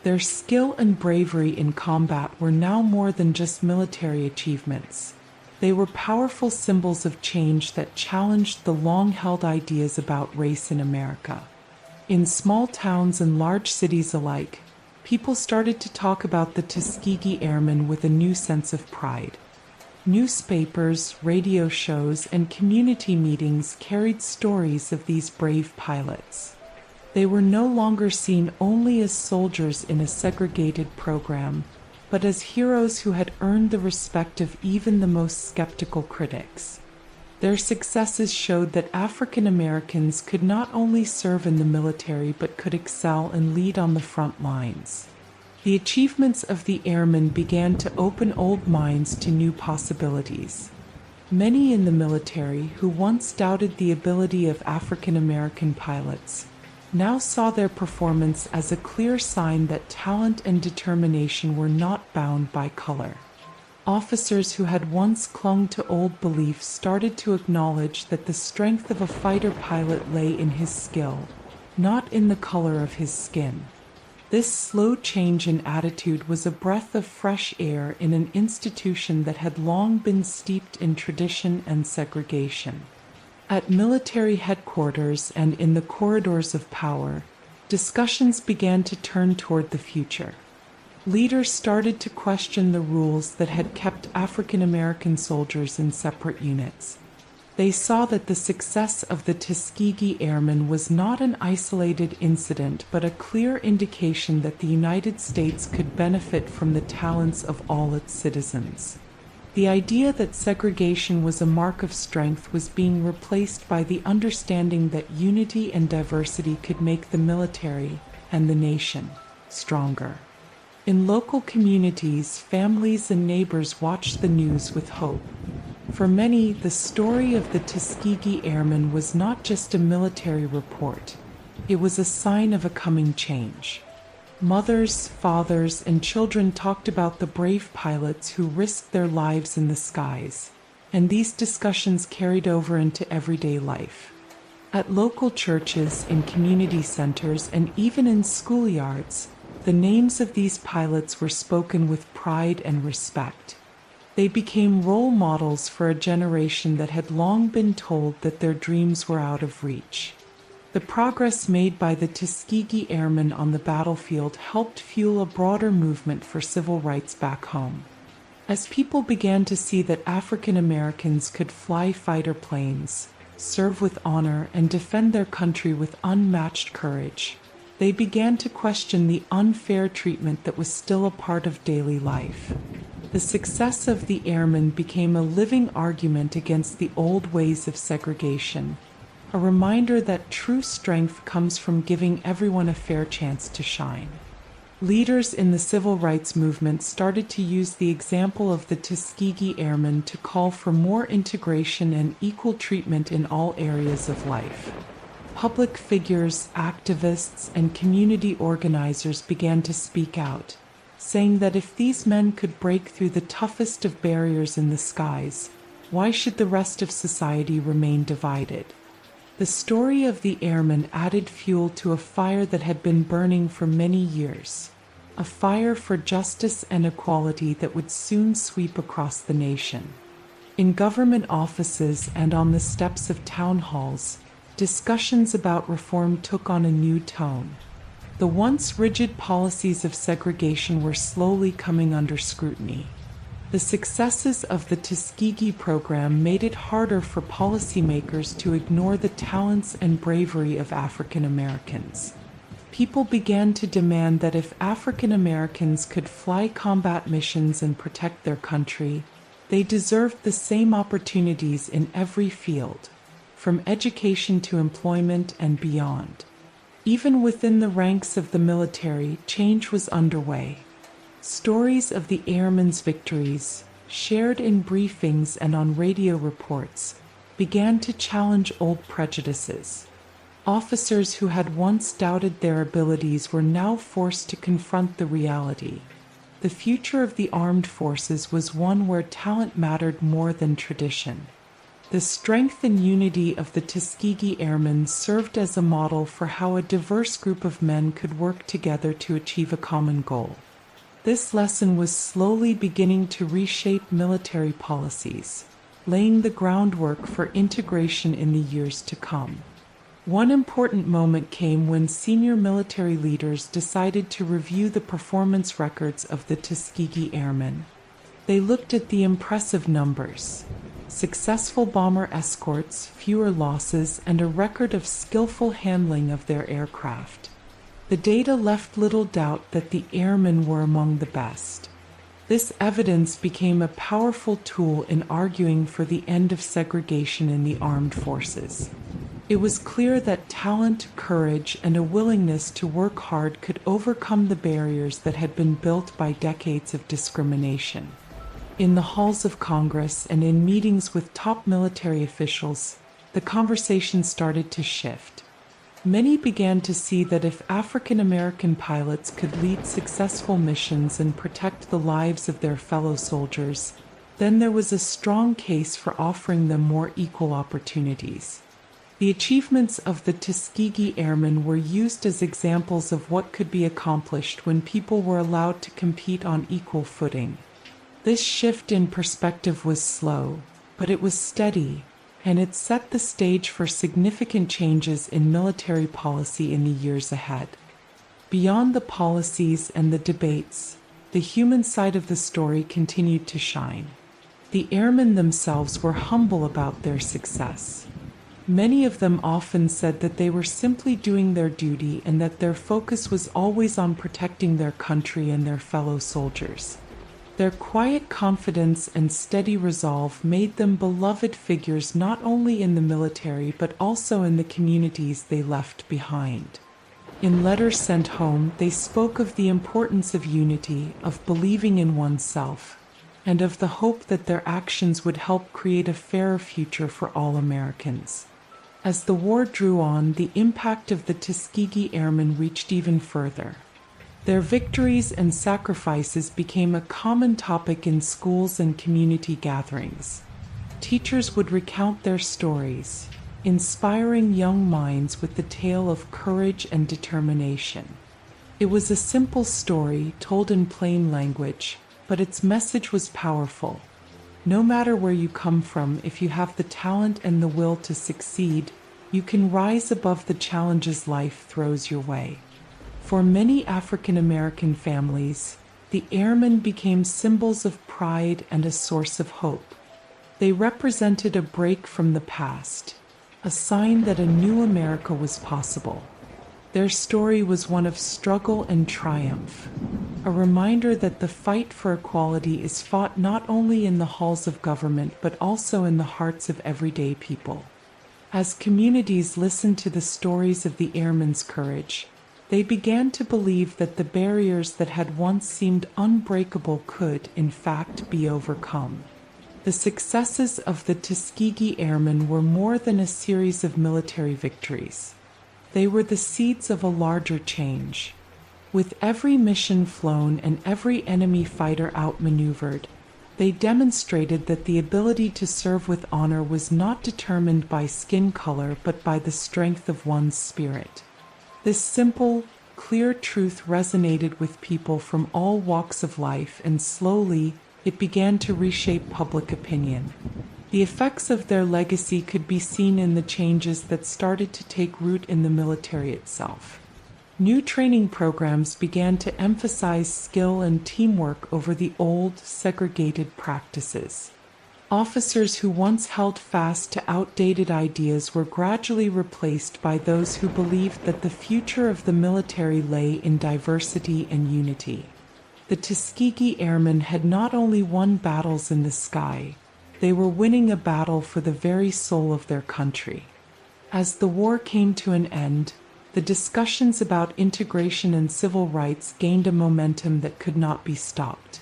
Their skill and bravery in combat were now more than just military achievements. They were powerful symbols of change that challenged the long-held ideas about race in America. In small towns and large cities alike, people started to talk about the Tuskegee Airmen with a new sense of pride. Newspapers, radio shows, and community meetings carried stories of these brave pilots. They were no longer seen only as soldiers in a segregated program, but as heroes who had earned the respect of even the most skeptical critics. Their successes showed that African Americans could not only serve in the military but could excel and lead on the front lines. The achievements of the airmen began to open old minds to new possibilities. Many in the military, who once doubted the ability of African American pilots, now saw their performance as a clear sign that talent and determination were not bound by color. Officers who had once clung to old beliefs started to acknowledge that the strength of a fighter pilot lay in his skill, not in the color of his skin. This slow change in attitude was a breath of fresh air in an institution that had long been steeped in tradition and segregation. At military headquarters and in the corridors of power, discussions began to turn toward the future. Leaders started to question the rules that had kept African American soldiers in separate units. They saw that the success of the Tuskegee Airmen was not an isolated incident but a clear indication that the United States could benefit from the talents of all its citizens. The idea that segregation was a mark of strength was being replaced by the understanding that unity and diversity could make the military and the nation stronger. In local communities, families and neighbors watched the news with hope. For many, the story of the Tuskegee Airmen was not just a military report. It was a sign of a coming change. Mothers, fathers, and children talked about the brave pilots who risked their lives in the skies, and these discussions carried over into everyday life. At local churches, in community centers, and even in schoolyards, the names of these pilots were spoken with pride and respect. They became role models for a generation that had long been told that their dreams were out of reach. The progress made by the Tuskegee Airmen on the battlefield helped fuel a broader movement for civil rights back home. As people began to see that African Americans could fly fighter planes, serve with honor, and defend their country with unmatched courage, They began to question the unfair treatment that was still a part of daily life. The success of the airmen became a living argument against the old ways of segregation, a reminder that true strength comes from giving everyone a fair chance to shine. Leaders in the civil rights movement started to use the example of the Tuskegee Airmen to call for more integration and equal treatment in all areas of life. Public figures, activists, and community organizers began to speak out, saying that if these men could break through the toughest of barriers in the skies, why should the rest of society remain divided? The story of the airmen added fuel to a fire that had been burning for many years, a fire for justice and equality that would soon sweep across the nation. In government offices and on the steps of town halls, discussions about reform took on a new tone. The once rigid policies of segregation were slowly coming under scrutiny. The successes of the Tuskegee program made it harder for policymakers to ignore the talents and bravery of African Americans. People began to demand that if African Americans could fly combat missions and protect their country, they deserved the same opportunities in every field, from education to employment and beyond. Even within the ranks of the military, change was underway. Stories of the airmen's victories, shared in briefings and on radio reports, began to challenge old prejudices. Officers who had once doubted their abilities were now forced to confront the reality. The future of the armed forces was one where talent mattered more than tradition. The strength and unity of the Tuskegee Airmen served as a model for how a diverse group of men could work together to achieve a common goal. This lesson was slowly beginning to reshape military policies, laying the groundwork for integration in the years to come. One important moment came when senior military leaders decided to review the performance records of the Tuskegee Airmen. They looked at the impressive numbers: successful bomber escorts, fewer losses, and a record of skillful handling of their aircraft. The data left little doubt that the airmen were among the best. This evidence became a powerful tool in arguing for the end of segregation in the armed forces. It was clear that talent, courage, and a willingness to work hard could overcome the barriers that had been built by decades of discrimination. In the halls of Congress and in meetings with top military officials, the conversation started to shift. Many began to see that if African American pilots could lead successful missions and protect the lives of their fellow soldiers, then there was a strong case for offering them more equal opportunities. The achievements of the Tuskegee Airmen were used as examples of what could be accomplished when people were allowed to compete on equal footing. This shift in perspective was slow, but it was steady, and it set the stage for significant changes in military policy in the years ahead. Beyond the policies and the debates, the human side of the story continued to shine. The airmen themselves were humble about their success. Many of them often said that they were simply doing their duty and that their focus was always on protecting their country and their fellow soldiers. Their quiet confidence and steady resolve made them beloved figures not only in the military but also in the communities they left behind. In letters sent home, they spoke of the importance of unity, of believing in oneself, and of the hope that their actions would help create a fairer future for all Americans. As the war drew on, the impact of the Tuskegee Airmen reached even further. Their victories and sacrifices became a common topic in schools and community gatherings. Teachers would recount their stories, inspiring young minds with the tale of courage and determination. It was a simple story told in plain language, but its message was powerful. No matter where you come from, if you have the talent and the will to succeed, you can rise above the challenges life throws your way. For many African American families, the airmen became symbols of pride and a source of hope. They represented a break from the past, a sign that a new America was possible. Their story was one of struggle and triumph, a reminder that the fight for equality is fought not only in the halls of government but also in the hearts of everyday people. As communities listened to the stories of the airmen's courage, they began to believe that the barriers that had once seemed unbreakable could, in fact, be overcome. The successes of the Tuskegee Airmen were more than a series of military victories. They were the seeds of a larger change. With every mission flown and every enemy fighter outmaneuvered, they demonstrated that the ability to serve with honor was not determined by skin color but by the strength of one's spirit. This simple, clear truth resonated with people from all walks of life, and slowly it began to reshape public opinion. The effects of their legacy could be seen in the changes that started to take root in the military itself. New training programs began to emphasize skill and teamwork over the old, segregated practices. Officers who once held fast to outdated ideas were gradually replaced by those who believed that the future of the military lay in diversity and unity. The Tuskegee Airmen had not only won battles in the sky, they were winning a battle for the very soul of their country. As the war came to an end, the discussions about integration and civil rights gained a momentum that could not be stopped.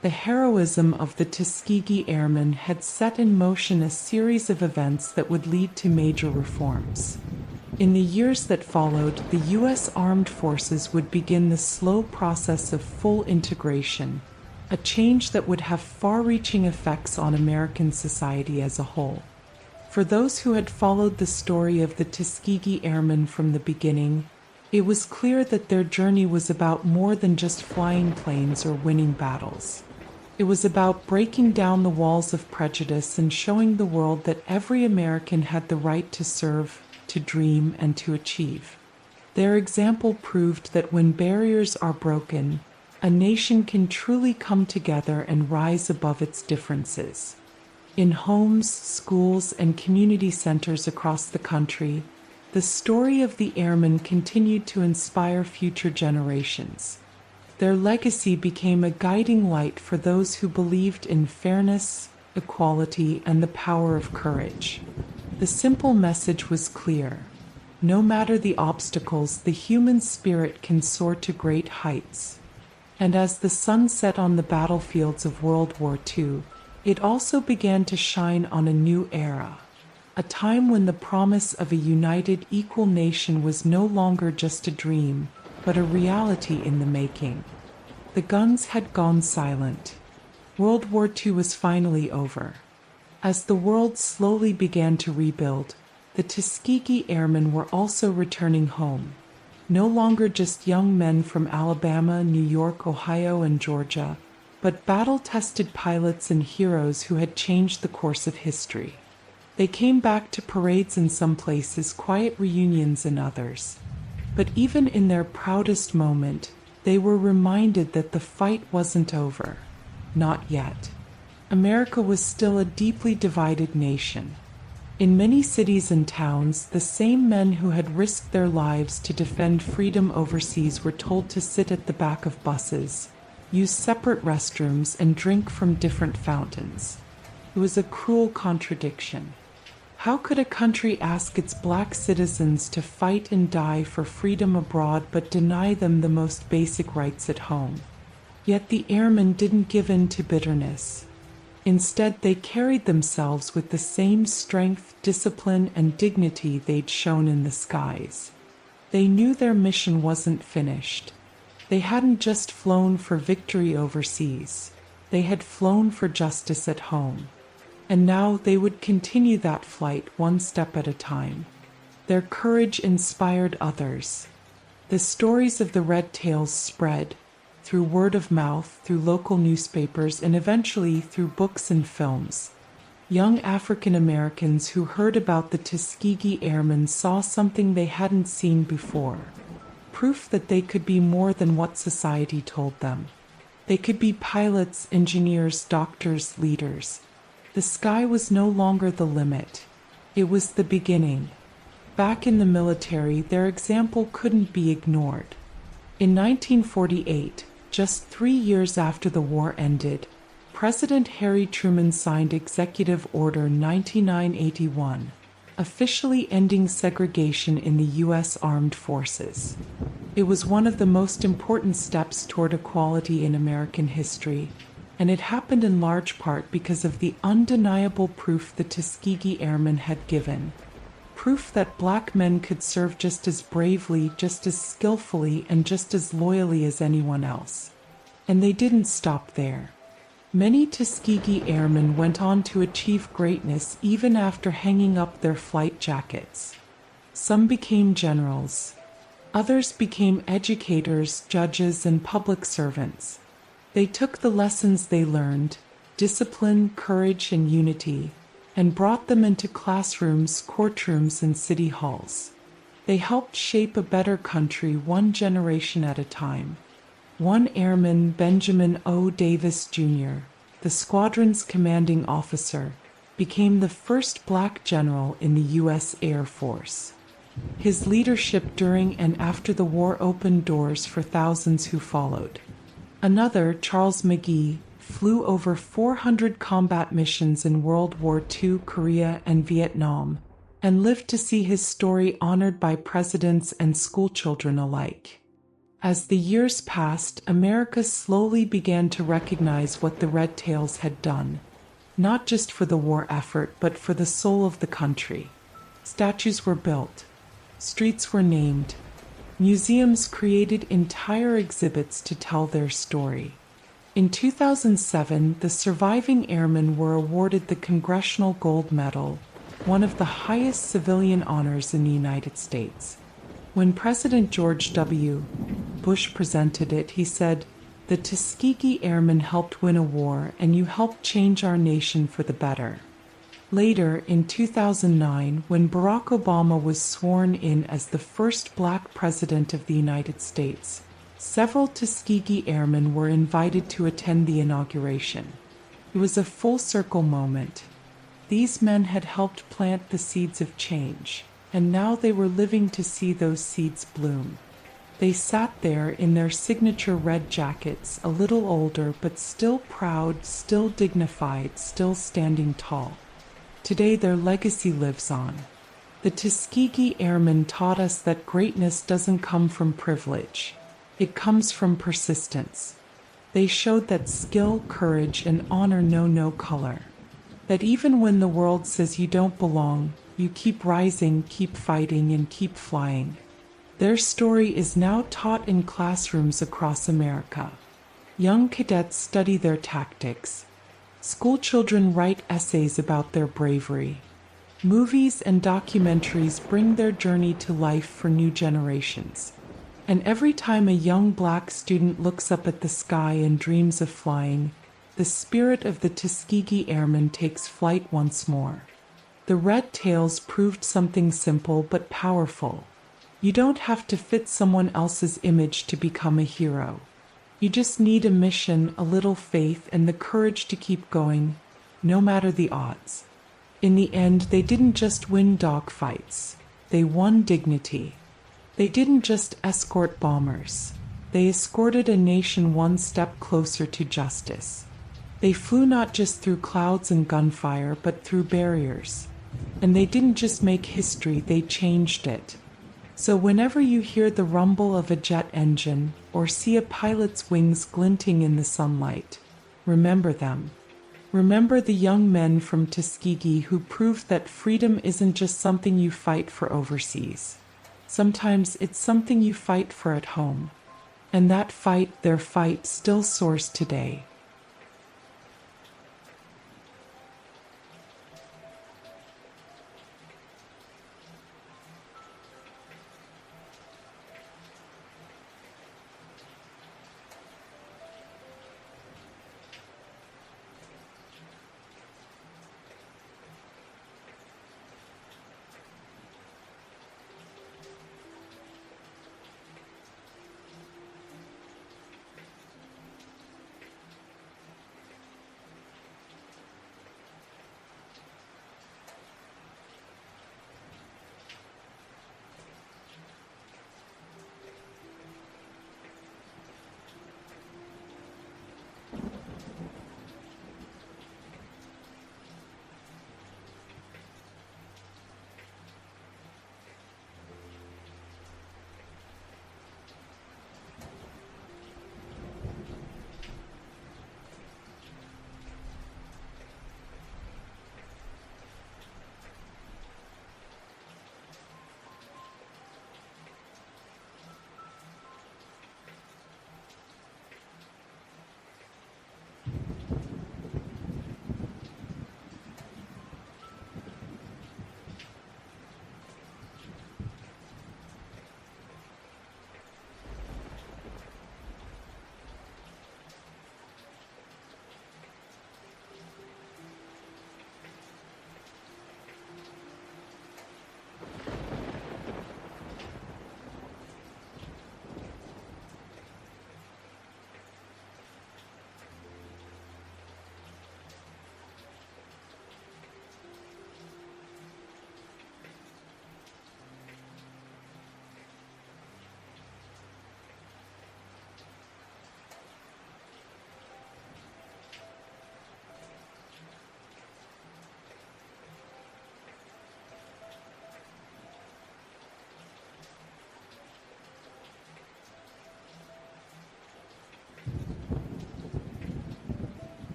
The heroism of the Tuskegee Airmen had set in motion a series of events that would lead to major reforms. In the years that followed, the U.S. Armed Forces would begin the slow process of full integration, a change that would have far-reaching effects on American society as a whole. For those who had followed the story of the Tuskegee Airmen from the beginning, it was clear that their journey was about more than just flying planes or winning battles. It was about breaking down the walls of prejudice and showing the world that every American had the right to serve, to dream, and to achieve. Their example proved that when barriers are broken, a nation can truly come together and rise above its differences. In homes, schools, and community centers across the country, the story of the airmen continued to inspire future generations. Their legacy became a guiding light for those who believed in fairness, equality, and the power of courage. The simple message was clear. No matter the obstacles, the human spirit can soar to great heights. And as the sun set on the battlefields of World War II, it also began to shine on a new era, a time when the promise of a united, equal nation was no longer just a dream, but a reality in the making. The guns had gone silent. World War II was finally over. As the world slowly began to rebuild, the Tuskegee Airmen were also returning home, no longer just young men from Alabama, New York, Ohio, and Georgia, but battle-tested pilots and heroes who had changed the course of history. They came back to parades in some places, quiet reunions in others. But even in their proudest moment, they were reminded that the fight wasn't over. Not yet. America was still a deeply divided nation. In many cities and towns, the same men who had risked their lives to defend freedom overseas were told to sit at the back of buses, use separate restrooms, and drink from different fountains. It was a cruel contradiction. How could a country ask its black citizens to fight and die for freedom abroad but deny them the most basic rights at home? Yet the airmen didn't give in to bitterness. Instead, they carried themselves with the same strength, discipline, and dignity they'd shown in the skies. They knew their mission wasn't finished. They hadn't just flown for victory overseas. They had flown for justice at home. And now they would continue that flight one step at a time. Their courage inspired others. The stories of the Red Tails spread, through word of mouth, through local newspapers, and eventually through books and films. Young African Americans who heard about the Tuskegee Airmen saw something they hadn't seen before. Proof that they could be more than what society told them. They could be pilots, engineers, doctors, leaders. The sky was no longer the limit. It was the beginning. Back in the military, their example couldn't be ignored. In 1948, just 3 years after the war ended, President Harry Truman signed Executive Order 9981, officially ending segregation in the U.S. Armed Forces. It was one of the most important steps toward equality in American history, and it happened in large part because of the undeniable proof the Tuskegee Airmen had given. Proof that black men could serve just as bravely, just as skillfully, and just as loyally as anyone else. And they didn't stop there. Many Tuskegee Airmen went on to achieve greatness even after hanging up their flight jackets. Some became generals. Others became educators, judges, and public servants. They took the lessons they learned, discipline, courage, and unity, and brought them into classrooms, courtrooms, and city halls. They helped shape a better country one generation at a time. One airman, Benjamin O. Davis, Jr., the squadron's commanding officer, became the first black general in the U.S. Air Force. His leadership during and after the war opened doors for thousands who followed. Another, Charles McGee, flew over 400 combat missions in World War II, Korea, and Vietnam, and lived to see his story honored by presidents and schoolchildren alike. As the years passed, America slowly began to recognize what the Red Tails had done, not just for the war effort, but for the soul of the country. Statues were built, streets were named, museums created entire exhibits to tell their story. In 2007, the surviving airmen were awarded the Congressional Gold Medal, one of the highest civilian honors in the United States. When President George W. Bush presented it, he said, "The Tuskegee Airmen helped win a war, and you helped change our nation for the better." Later, in 2009, when Barack Obama was sworn in as the first black president of the United States, several Tuskegee Airmen were invited to attend the inauguration. It was a full-circle moment. These men had helped plant the seeds of change, and now they were living to see those seeds bloom. They sat there in their signature red jackets, a little older, but still proud, still dignified, still standing tall. Today their legacy lives on. The Tuskegee Airmen taught us that greatness doesn't come from privilege. It comes from persistence. They showed that skill, courage, and honor know no color. That even when the world says you don't belong, you keep rising, keep fighting, and keep flying. Their story is now taught in classrooms across America. Young cadets study their tactics. Schoolchildren write essays about their bravery. Movies and documentaries bring their journey to life for new generations. And every time a young black student looks up at the sky and dreams of flying, the spirit of the Tuskegee Airmen takes flight once more. The Red Tails proved something simple but powerful. You don't have to fit someone else's image to become a hero. You just need a mission, a little faith, and the courage to keep going, no matter the odds. In the end, they didn't just win dogfights. They won dignity. They didn't just escort bombers. They escorted a nation one step closer to justice. They flew not just through clouds and gunfire, but through barriers. And they didn't just make history, they changed it. So whenever you hear the rumble of a jet engine or see a pilot's wings glinting in the sunlight, remember them. Remember the young men from Tuskegee who proved that freedom isn't just something you fight for overseas. Sometimes it's something you fight for at home. And that fight, their fight, still soars today.